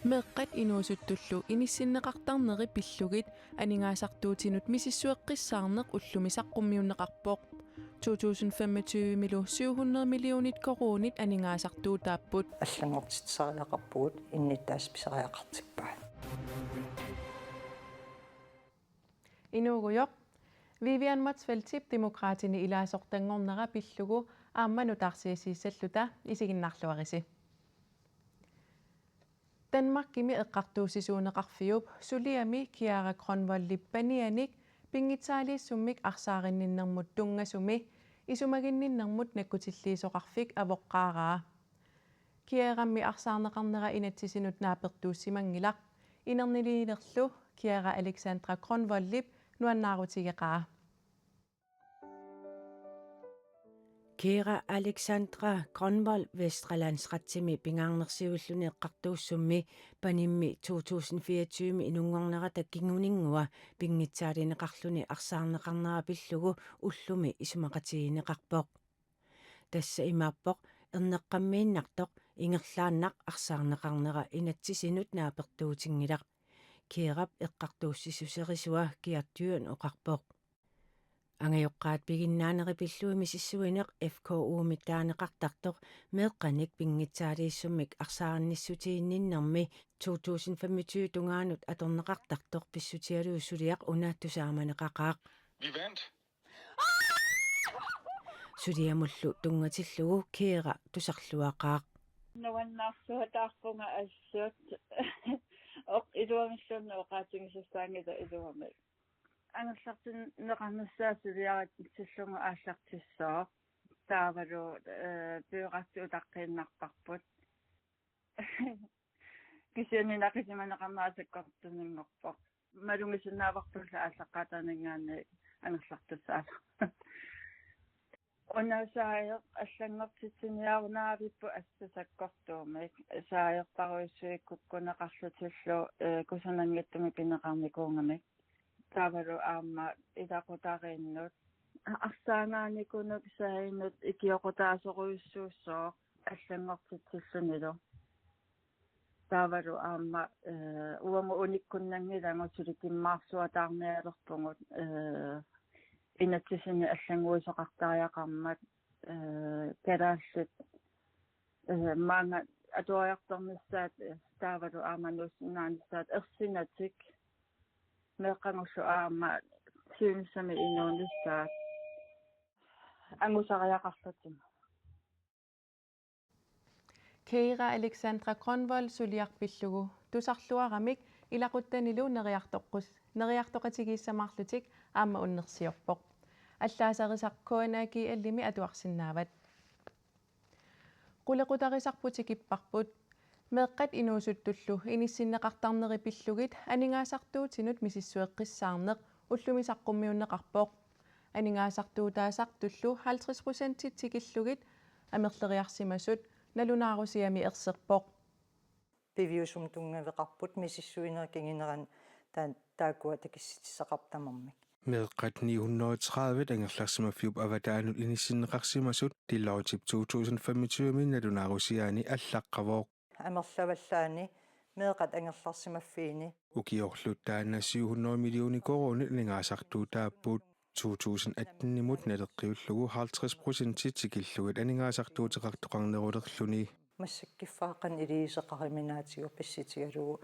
Meqqat inuusuttullu inissinneqartarneri pillugit aningaasartuutinut misissueqqissaarneq ullumisaqqummiunneqarpoq 2025 milu 700 millionit koruunit aningaasartuutaapput аллангортитсариақарпугут инниттаас писариақартиппаа Inuugujoq Vivian Motzfeldt demokraatini ilaasortangornera pillugu aammanu taarsiisiissalluta isiginnarluarisi Danmark kimi eqqartuusisuuneqarfiup suliami Kiara Grønvold panianik pingitsaaliissummik arsaarinninnermut tungasumi isumaginninnermut nakkutilliisoqarfik avoqqaaraa Kiarammi arsaarneqarnera inatsisinut naapertuussimangilaq inerniliinerlu Kiara Alexandra Grønvold nuannaarutigeqaa Kiera Alexandra Grønvold Vestrelandsratsimi pingaarnersiulluni eqqartuussummi panimmi 2024 inungornera takkinguningua pingitsaalinеқарлуни арсаарнеқарнера пиллугу уллуми исумақатигинеқарпоқ тасса имааппоқ ернеққаммииннартоқ ингерлааннақ арсаарнеқарнера инатсисинут наапертуутингилақ киерап эққартууссисусерисуа киартюун оқарпоқ ангайоққаат пигиннаанери пиллуими сиссуинеқ FKU миттаанеқартартоқ меэққаник пингитсаалииссуммик арсаарниссутиинниннэрми 2025 тунгаанут аторнеқартартоқ писсутиалуussулиақ унааттусааманеқақаақ сулиамуллу тунгатиллугу киера тусарлуақаақ нуаннаарсуатаарпунга ассуут оқ илуамиллунна оқаатингисаангила илуами ангерлартин неқарнассаасулиарат силлунга ааллартиссоо таавалу пиуратсу таққииннарпарпут кисианинақисиманеқарнаасаккортуннингорпоқ малунгисиннааварпулла ааллаққатаанингаани ангерлартуссаала онасааяқ аллангортитсиниарнаавиппу ассасаккортуумик сааяқпаруиссуи куккунеқарлутиллу кусанангаттуми пинеқарникуунгамик тавару аама идақутарииннут арсаанааникунук саинут икиоқутаасоруйуссууссоо аллангортитсиллунилу тавару аама уама униккуннангилангутсули киммаарсуатаарниалерпугут инатсисини аллангуисоқартариақармат калааллут маанга атуаярторнissaат тавару аамануссинааниссаат ерсинатик меққангуллу аама сиунissами инуунissaat ангусариақарлутима Kiera Alexandra Grønvold suliarpillugu tusarluaramik ilaquttaniluu neriartoqatigiissamаарlutik aama unnersiorpoq аллаасарисаркуанаки аллими атуарсиннаават qullequtarisarputikipparput meeqqat inuusuttullu inissinnеqartarneri pillugit aningaasartuutinut misissueqqissaarneq ullumisaqqummiunneqarpoq aningaasartuutaasartullu 50% tikillugit amerleriarsimasut nalunaarusiami erserpoq пивиусум тунгавеқарпут мисиссуинеркингинеран тааккуа такисситисақартамармик meeqqat 930 angерларсимаффиуп аватаанут инисиннеқарсимасут тиллаутип 2025 минналунааруссиаани аллаққавооқ амерлаваллаани meeqat angерларсимаффиини укиорлут таана 700 миллиони корони нингаасартуутааппут 2018-nimut налеққиуллугу 50% тикиллугит анингаасартуутеқартоқарнерулерлүни массаккиффааққан илиисеқариминаатигу писситигалугу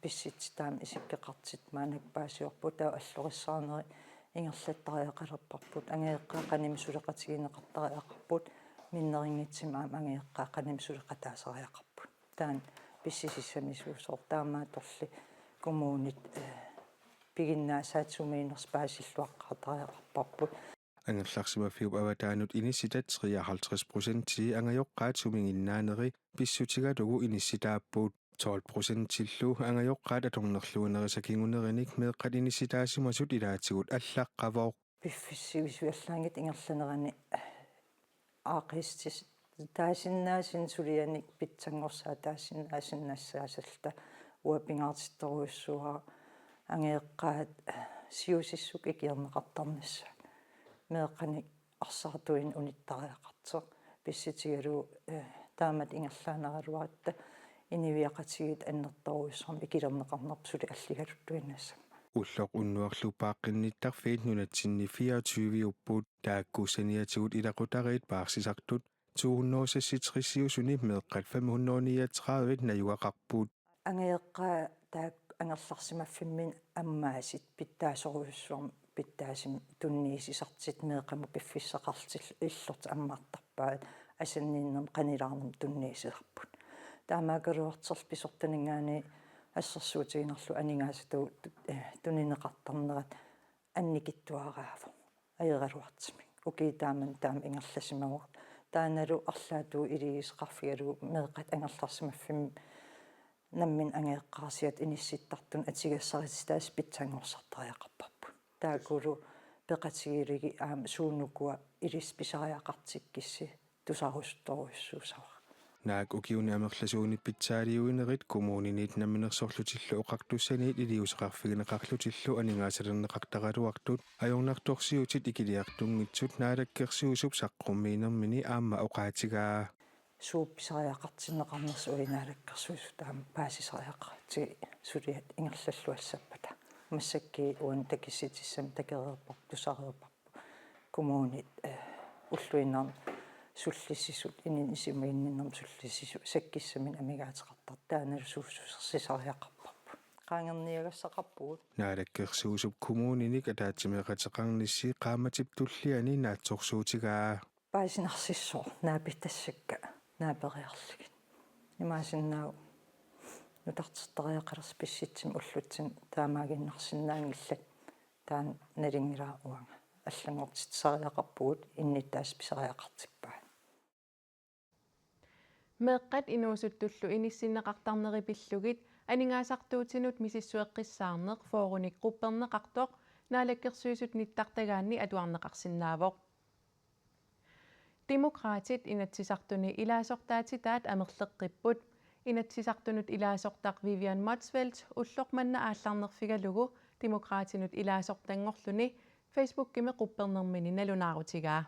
писситситаам исиккеқартит маанакпаасиорпут таа аллориссаарнери ингерлаттариақалерпарпут ангеэққаақаними сулеқатигинеқартариақарпут миннерингитсимаам ангеэққаақаними сулеқатаасариақарпут таан писсисиссамисуусоор таамааторли коммуунит пигиннаасаатсумиинерс паасиллуаққартариақарпарпут angерларсимаффиуп аватаанут иниситат 53% ангайоққаат сумингиннаанери писсутигалугу иниситааппут 12% тиллу ангайоққаат аторнерлуинерисакингунериник меэққат иниситаасимасут илаатигут аллаққавооқ пиффиссивисуаллаангит ингерланерани аақистис таасиннаасин сулианик питсангорсаа таасиннаасиннассаасалта уапингаартитторуйуссуара ангеэққаат сиусиссук икиернеқартарнасса meeqqanik арсартуин униттариақартеқ писситигалу таамат ингерлаанераluatta инивиақатигит аннерторуйссарм икилернеқарнерпсули аллигалуттуиннассама уллоқ уннуарлупааққинниттарфиит нунатсинни 24 уппут тааккуссаниатигут илақутариит паарсисартут 266 меэққат 539 наюақарпут ангеэққаа таак ангерларсимаффиммин аммаасит питтаасоруйуссуарм питтаасим тунниисисартит меэқаму пиффиссақартил иллорт аммаартарпаат асаннииннерм қанилаарнерм тунниисисарпут таамаакалуартсерл писортанингаани ассерсуутигинерлу анигаасату тунинеқартарнерат анникиттуарааву аералуартимик укиитааман таам ингерласимагур тааналу арлаатуу илигисеқарфигалу меэқат ангерларсимаффим наммин ангеэққарсиат инисситтартун атигассарититаас питсангорсартариақарпарпут таакулу пеқатигилиги аама суунукуа илисписариақартиккисси тусарусторуйссуусава наак укиуни амерласууни питсаалиуинерит коммуунинит намминерсорлутиллу оқартуссаниит илиусеқарфигинеқарлутиллу анигаасалернеқартаралуартут ajornartorsiutit ikiliartunngitsut naalakkersiusup saqqummiinermini aamma oqaatigaa суупписариақартиннеқарнерсу уинаалаккерсуису таама паасисариаққати сулиат ингерллаллуассаппата массакки уан такисситиссам такереерпар тусареерпарпу коммуунит уллуиннаар суллиссисут инисимаинниннерм суллиссису саккиссамин амигаатеқартар тааналу суусусерсисариақарпарпу qaangerniagassaqarpugut naalakkersuusup kommuninik ataatsimеқатеқарнissi qaammatip tulliani naatsorsuutigaa паасинарсиссоо наапиттассакка наапериарлигит имаасиннаау нутартертариақалерс писситсим уллутсин таамаагиннарсинаангиллат таан налингилаа уанга аллангортит сариақарпугут инниттаас писариақартиппаа меэққат инуусуттуллу иниссиннеқартарнерипиллугит анигаасартуутинут мисиссуэққиссаарнеқ фооруник қуппернеқартоқ наалаккерсуисут ниттартагаанни атуарнеқарсинаавоқ демократит инатсисартуни илаасортаатитаат амерлеққиппут инатсисартунут илаасортақ Vivian Motzfeldt уллоқманна аалларнерфигалугу демократинут илаасортангорлуни Facebook-киме қуппернермини налунаарутигаа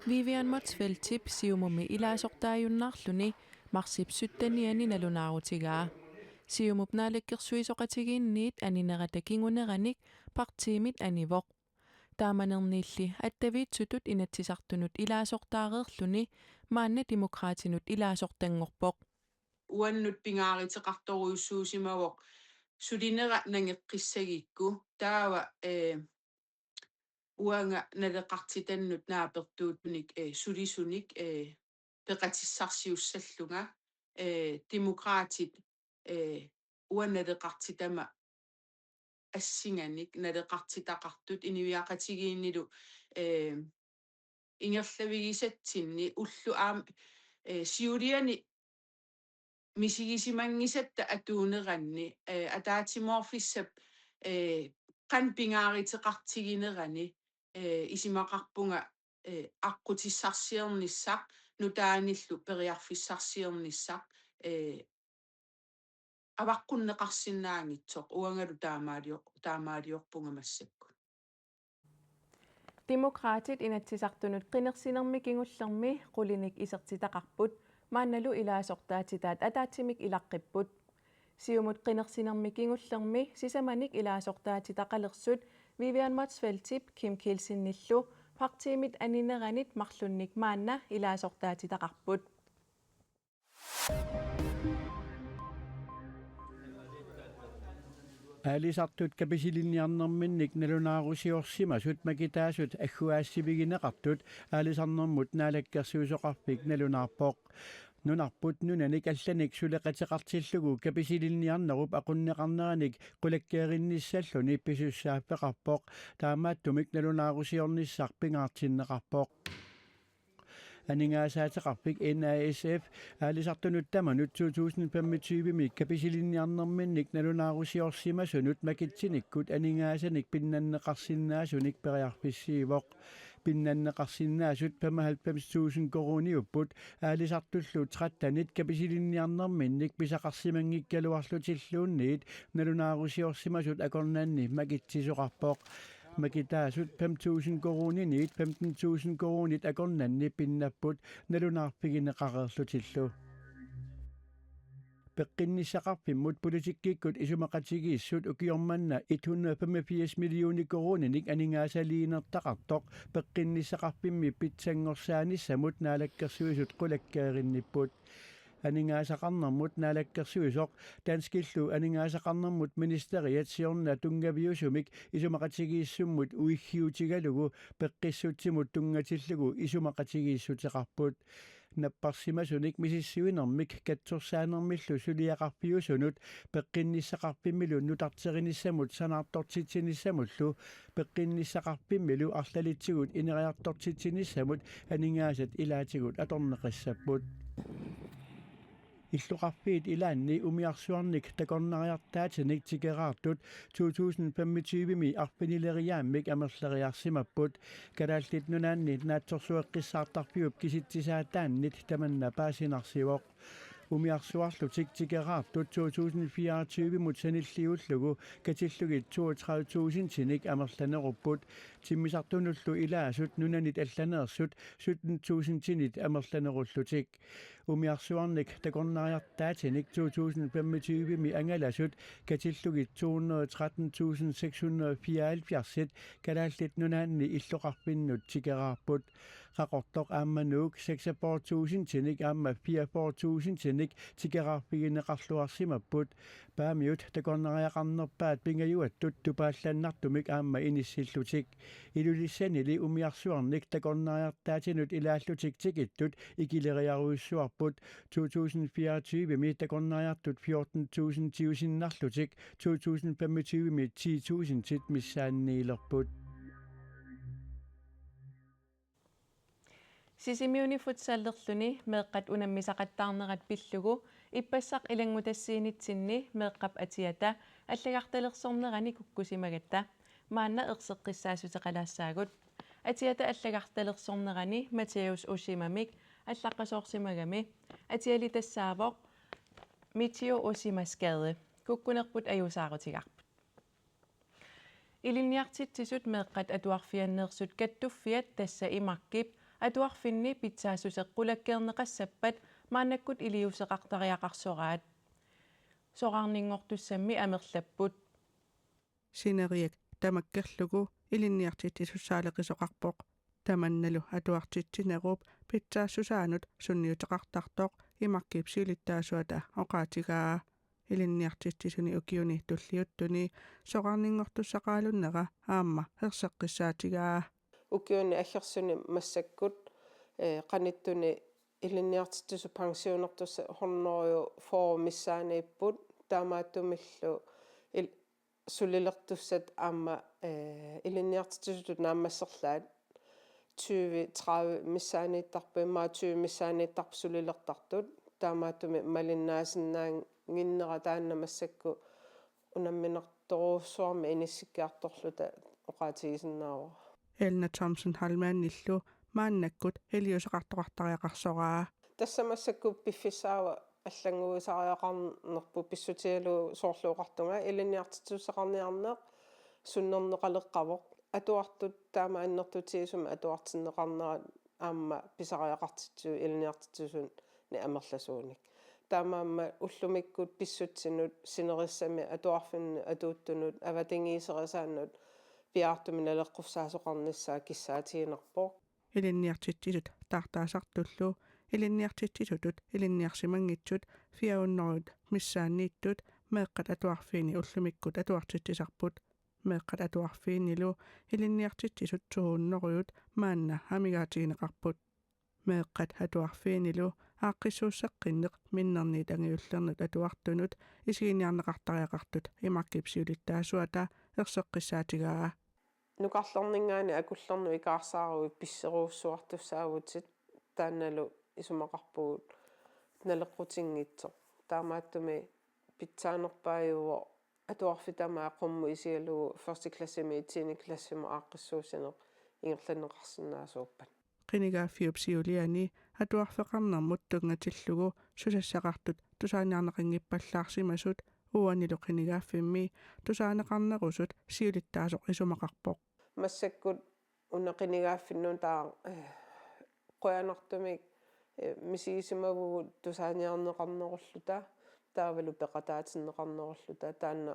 Vivian Motzfeldt-тип сиумуми илаасортаажуннаарлуни марсип суттаниани налунаарутигаа сиумуп наалаккерсуисоқатигиинниит анинерата кингунераник партиимит анивоқ тааманерниилли аттавиитсутут инатсисартунут илаасортаареерлуни маанна демократинут илаасортангорпоқ уаннут пингааритеқарторуйуссуусимавоқ сулинера нангеққиссагикку таава уанга налеқартитаннут наапертуутуник сулисуник пеқатиссарсиуссаллунга демократит уанналеқартитама ассинганик налеқартитақартут инивиақатигииннилу ингерлавигисатсинни уллу аам сиулиани мисигисимангисатта атуунеранни атаатиморфиссап қан пингааритеқартигинерани исимақарпунга аққутиссарсиерниссақ нутааниллу периарфиссарсиерниссақ аваққуннеқарсинаангитсоқ уангалу таамаалиорпунга массакку демократит инатсисартунут қинерсинерми кингуллерми қулиник исертитақарпут маанналу илаасортаатитаат атаатсимик илаққиппут сиумут қинерсинерми кингуллерми сисаманик илаасортаатитақалерсут Vivian Motzfeldt-тип Kim Kielsen-ниллу партиимит анинеранит марлунник маанна илаасортаатитақарпут алисартут каписилинниарнэрминник налунаарусиорсимасут макитаасут аггуаассивигинеқартут алисарнэрмут наалаккерсуусоқарпик налунаарпоқ нунарпут нунаник алланик сулеқатеқартиллугу каписилинниарнеруп ақуннеқарнераник қулаккееринниссаллуни писуссааффеқарпоқ таамааттумик налунаарусиорниссар пингаартиннеқарпоқ анингаасаатеқарпик NASF алисартунут таманут 2025 каписилинниарнэрминник налунаарусиорсимасунут макитсиниккут анингаасаник пиннаннеқарсинаасуник периарфиссиивоқ пиннаннеқарсинаасут 95,000 корониуппут алисартуллу 13 каписилинниарнэрминник писақарсимангиккалуарлутиллуунниит налунаарусиорсимасут акорнаанни макитсисоқарпоқ макитаасут 5,000 коронинит 15,000 коронит акорнанни пиннаппут налунаарпигинеқарерлутиллу peqqinnissaqarpimmut politikkiikkut isumaqatigiissut ukiormanna 185 miljoni koroninik aningaasaliinertaqartoq peqqinnisaqarpimmi pitsangorsaanисsamут наалаккерсуисут qulakkaarinnipпут aningaasaqarnermut naalakkersuisoq tanskillu aningaasaqarnermut ministeriat siorna tungaviusumik isumaqatigiissummut uiggiutigalugu peqqissutsimut tungatillugu isumaqatigiissuteqarput napparsimasunik misissiuinermik katsorsaanermillu suliaqarpiusunut peqqinnisaqarpimmilu nutarterinissamut sanaartortitsinissamullu peqqinnisaqarpimmilu arlalitigut ineriartortitsinissamut aningaasat ilaatigut atorneqassapпут иллуқарфиит илаанни умиарсуарник такорнариартаатиник тикераартут 2025ми арпинилериааммик амерлериарсимаппут калааллит нунаанни наатсорсуэққиссаартарпиуп киситсисаатааннит таманна паасинарсивоқ умиарсуарлутик тикераартут 2024мут саниллиуллугу катиллугит 32,000 тиник амерланеруппут тиммисартунуллу илаасут нунанит алланеерсут 17,000 тинит амерланеруллутик умиарсуарник такорнариартаатиник 2025ми ангаласут катиллугит 213,674 калааллит нунаанни иллоқарпиннут тикераарпут qaqortoq aammanuuk 46,000 tinik aamma 44,000 tinik tikeraarpigineqarluarsimapput paamiut takornariaqarnerpaat pingajuattut tupaallanartumik aamma inissillutik ilulissani umiarsuarnik takornariartaatinut ilaallutik tikittut ikileriaruissuarput 2024 mi takornariartut 14,000 tiusinnarlutik 2025 mi 10,000 tit missaanniilerput Sisimiuni futsallerluni meeqqat unammisaqattaarnerat pillugu ippassaq ilangutassiinitsinni meeqqap atiata allagartalersornerani kukkusimagatta maanna erseqqissaasuteqalaassaagut atiata allagartalersornerani Mateus Osimamik allaqqasoorsimagami atialitassaaavoq Mitio Osimaskade kukkunerput ajusaarutigarput ilinniartitsisut meeqqat atuarfianneersut kattuffiat tassa imakkip atuarfinni pitsaasuseqqulakkeerneqassappat maannakkut iliuseqartariaqarsoraat soqarninngortussammi amerlapput sineriak tamakkerlugu ilinniartittisussaaleqisoqarpoq tamannalu atuartitsinerup pitsaassusaanut sunniuteqartartoq imakkipsiilittaasuata oqaatigaa ilinniartittisuni ukiuni tulliuttuni soqarninngortussaqaalunnera aamma herseqqissaatigaa ukiuni aggersuni massakkut qanittuni ilinniartittisu pensionertussa hornorio formissaaniipput taamaattumillu sulilertussat aamma ilinniartittisut naammasserlaat 20-30 missaaniittarpimmaa 20 missaaniittarp sulilertartut taamaattumi malinnaasinnaan taannamassakku unamminertoruussuarmi inissikkiartorluta oqaatigisinnaavo Elna Thompson halmaannillu maannakkut heliuseqartoqartariaqarsoraa тассамассакку пиффисаава аллангуисариақарнерпу писсутигалу соорлууқартунга илинниартитсусақарниарнеқ суннернеқалеққавоқ атуартут таама аннертутигисума атуартиннеқарнерат аама писариақартитсу илинниартитсусун ни амерласууник таамаама уллумиккут писсутсинут синериссами атуарфинни атууттунут аватингиисерисааннут пиартуминалеққуссаасоқарниссаа киссаатигинерпоо ilinniartitsisut tartaasartullu ilinniartitsisutut ilinniarsimangitsut fiaunnerut missaanniittut meeqqat atuarfiini ullumikkut atuartitsisarput meeqqat atuarfiinilu ilinniartitsisut suunneruyut maanna amigaatigineqarput meeqqat atuarfiinilu aaqqissuusseqqinneq minnerniit angiullernut atuartunut isigiiniarneqartariaqartut imakkipsiulittaasuata erseqqissaatigaa нукарлернингаани акуллерну икаарсааруи писсеруussуартуссаагутит таанналу исумақарпугут налеққутингитсо таамааттуми питсаанерпааюо атуарфитамаа қумму исигалугу ферст классими тини классимо ааққиссуусинеқ ингерланеқарсинаасууппат qinigaafiupsiuliani atuarfeqarnermut tungatilllugu susassaqartut tusaaниарнеқингиппаллаарсимасут уаниlu qinigaaffimmi tusaaneqarnerusut siulittaasoq isumaqarpoq массаккут унеқинигааффиннуун таа қуянартумик мисигисимавгут тусааниарнеқарнеруллута таавалу пеқатаатиннеқарнеруллу таанна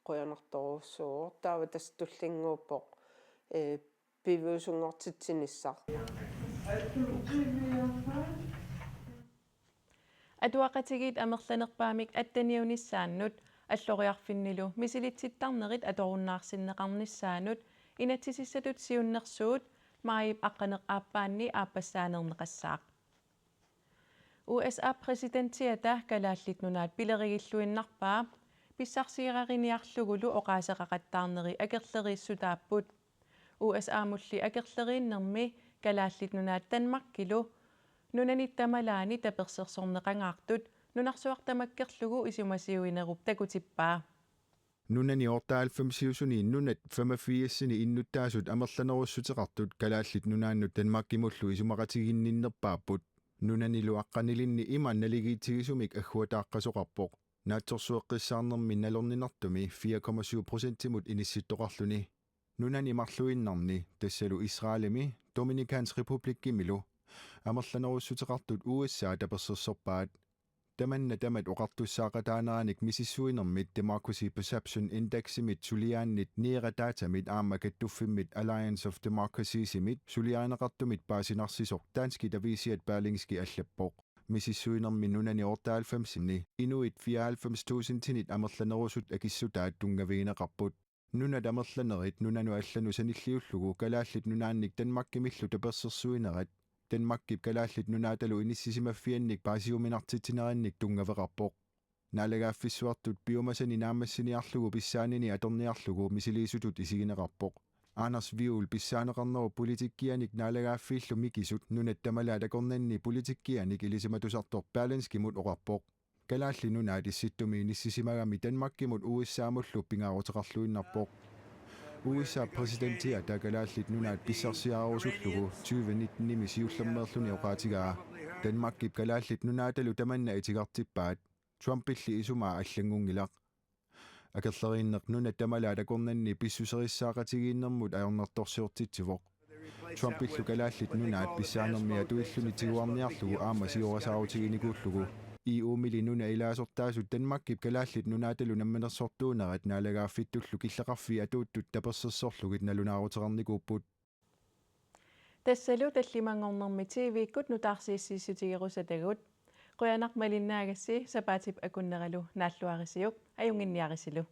қуянарторуссуу таава тас туллингууппоқ пивуусунгортитсиниссар Atuaqatigit amerlanerpaamik attaniunissaannut аллориарфиннилу мисилитситтарнерит аторуннаарсиннеқарнissaanut инатсисиссатут сиуннерсуут маип аққанеқ ааппаанни ааппассаанернеқассаақ USA президентиата калааллит нунаат пилеригиллуиннарпаа писсарсиирариниарлугулу оқаасеқақаттаарнери акерлерииссутааппут USA мулли акерлерииннерми калааллит нунаат Данмаркилу нунаниттамалаани таперсерсорнеқангаартут нунарсуартамаккерлугу исумасиуинеруп такутиппаа нунани ортаалфамсиусуни нунат 85-сини иннуттаасут амерланеруссутеқартут калааллит нунааннут Данмаркимуллу исумақатигинниннерпааппут нунанилу аққанилинни има налигиитсигисумик аггуатааққасоқарпоқ наатсорсуэққиссаарнерми налорнинартуми 4,7% инисситтоқарлуни нунани марлуиннарни тассалу Исраалими Доминиканс републиккимилу амерланеруссутеқартут USA таперсерсорпаат таманна тамат оқартуссаақатаанараник мисиссуинермит Democracy Perception Index-имит сулиааннит ниератаатамит аамакаттуффиммит Alliance of Democracies-имит сулиаанеқартумит паасинарсисоқ таански тависиат Berlingski аллаппоқ мисиссуинерми нунани ортаалфамсини инуит 94,000-тинит амерланерусут акиссутаат тунгавигинеқарпут нунат амерланерит нунану аллану саниллиуллугу калааллит нунаанник Данмаркимиллу таперсерсуинерат Данмаркип калааллит нунааталу иниссисимаффианник паасиуминартитсинеранник тунгавеқарпоқ наалагааффиссуартут биомасани наамассиниарлугу писсаанини аторниарлугу мисилиисутут исигинеқарпоқ Анерс Виул писсаанеқарнеру политиккианик наалагааффииллу микисут нунат тамалаа такорнанни политиккианик илисиматусартор Berlingskimut оқарпоқ калаалли нунаат исситтуми иниссисимагами Данмаркимут USA-муллу пингаарутеқарлуиннарпоқ USA президентиата калааллит нунаат писсарсиаарусуллугу 2019-ними сиуллермеерлуни оқаатигаа Данмаркип калааллит нунааталу таманна итигартиппаат Трумпилли исумаа аллангунгилақ акерлериннеқ нунат тамалаа такорнанни писсусериссаақатигииннэрмут аёрнерторсиортитсивоқ Трумпиллу калааллит нунаат писсаанерми атуиллуни тигуарниарлугу аама сиорасаарутигиникууллугу EU-мили нуна илаасортаасут Данмаркип калааллит нунааталу намминерсортуунерат наалагааффиттуллу киллеқарфи атууттут таперсерсорлугит налунаарутерарникууппут тассалу таллимангорнэрми TV-иккут нутаарсииссииссутигерусатагут қуянақ малиннаагасси сапаатип акуннералу нааллуарисиук аюнгинниарисилу